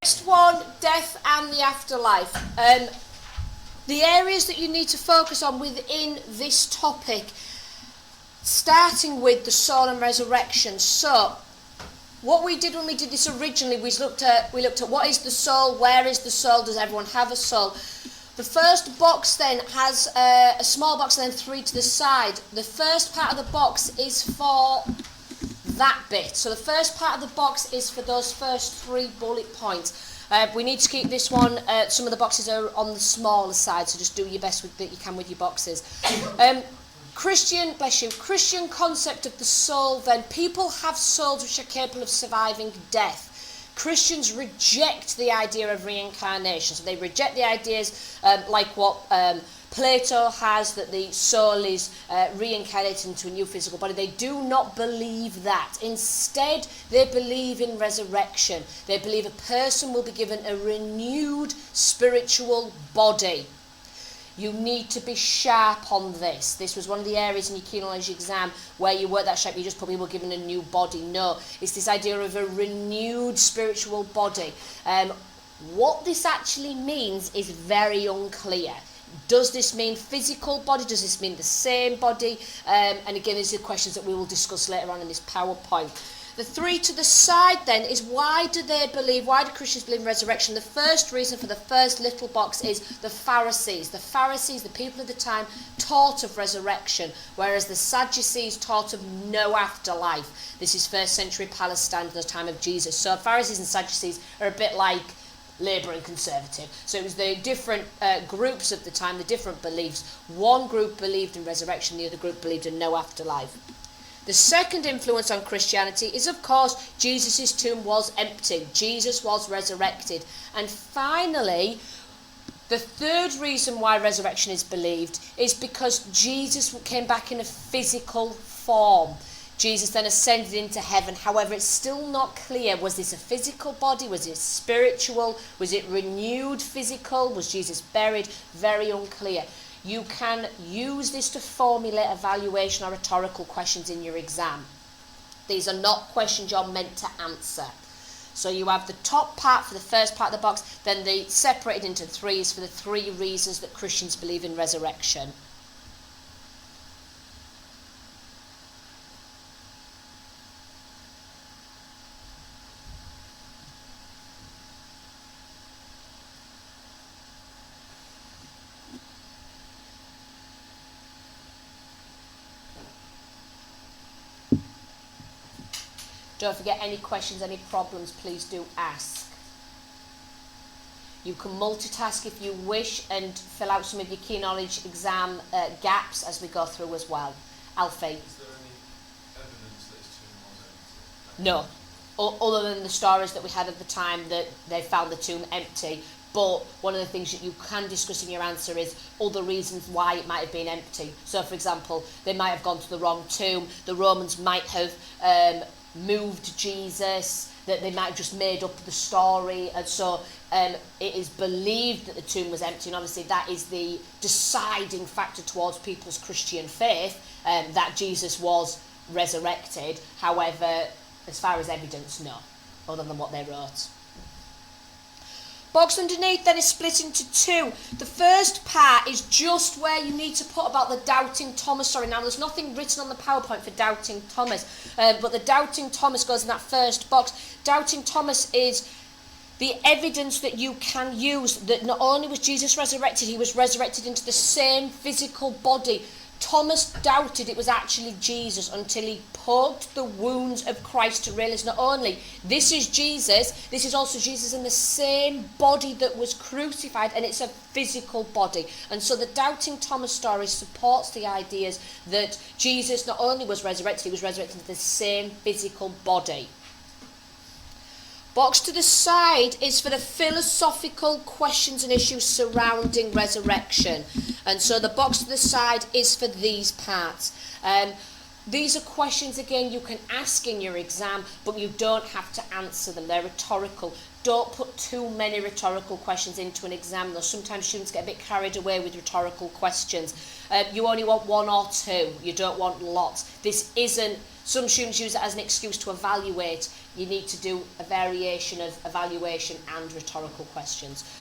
Next one, death and the afterlife. The areas that you need to focus on within this topic, starting with the soul and resurrection. So, what we did when we did this originally, we looked at what is the soul, where is the soul, does everyone have a soul? The first box then has a small box and then three to the side. The first part of the box is for that bit. So the first part of the box is for those first 3 bullet points. We need to keep this one, some of the boxes are on the smaller side, so just do your best that you can with your boxes. Christian concept of the soul then. People have souls which are capable of surviving death. Christians reject the idea of reincarnation. So they reject the ideas like what Plato has, that the soul is reincarnated into a new physical body. They do not believe that. Instead, they believe in resurrection. They believe a person will be given a renewed spiritual body. You need to be sharp on this. This was one of the areas in your key knowledge exam where you weren't that sharp, you just probably were given a new body. No, it's this idea of a renewed spiritual body. What this actually means is very unclear. Does this mean physical body? Does this mean the same body? And again, these are questions that we will discuss later on in this PowerPoint. The 3 to the side then is why do Christians believe in resurrection? The first reason for the first little box is the Pharisees. The Pharisees, the people of the time, taught of resurrection, whereas the Sadducees taught of no afterlife. This is first century Palestine, the time of Jesus. So Pharisees and Sadducees are a bit like Labour and Conservative. So it was the different groups of the time, the different beliefs. One group believed in resurrection, the other group believed in no afterlife. The second influence on Christianity is, of course, Jesus' tomb was empty. Jesus was resurrected. And finally, the third reason why resurrection is believed is because Jesus came back in a physical form. Jesus then ascended into heaven. However, it's still not clear, was this a physical body? Was it spiritual? Was it renewed physical? Was Jesus buried? Very unclear. You can use this to formulate evaluation or rhetorical questions in your exam. These are not questions you're meant to answer. So you have the top part for the first part of the box, then the separated into 3s for the 3 reasons that Christians believe in resurrection. Don't forget, any questions, any problems, please do ask. You can multitask if you wish and fill out some of your key knowledge exam gaps as we go through as well. Alfie? Is there any evidence that his tomb was empty? No. Other than the stories that we had at the time that they found the tomb empty. But one of the things that you can discuss in your answer is other reasons why it might have been empty. So, for example, they might have gone to the wrong tomb. The Romans might have moved Jesus, that they might have just made up the story, and so it is believed that the tomb was empty, and obviously that is the deciding factor towards people's Christian faith, that Jesus was resurrected. However, as far as evidence, no, other than what they wrote. Box underneath then is split into 2. The first part is just where you need to put about the Doubting Thomas story. Now, there's nothing written on the PowerPoint for Doubting Thomas, but the Doubting Thomas goes in that first box. Doubting Thomas is the evidence that you can use that not only was Jesus resurrected, he was resurrected into the same physical body. Thomas doubted it was actually Jesus until he poked the wounds of Christ to realize not only this is Jesus, this is also Jesus in the same body that was crucified, and it's a physical body. And so the Doubting Thomas story supports the ideas that Jesus not only was resurrected, he was resurrected into the same physical body. Box to the side is for the philosophical questions and issues surrounding resurrection. And so the box to the side is for these parts. These are questions, again, you can ask in your exam, but you don't have to answer them. They're rhetorical. Don't put too many rhetorical questions into an exam though. Sometimes students get a bit carried away with rhetorical questions. You only want one or two, you don't want lots. This isn't, some students use it as an excuse to evaluate. You need to do a variation of evaluation and rhetorical questions.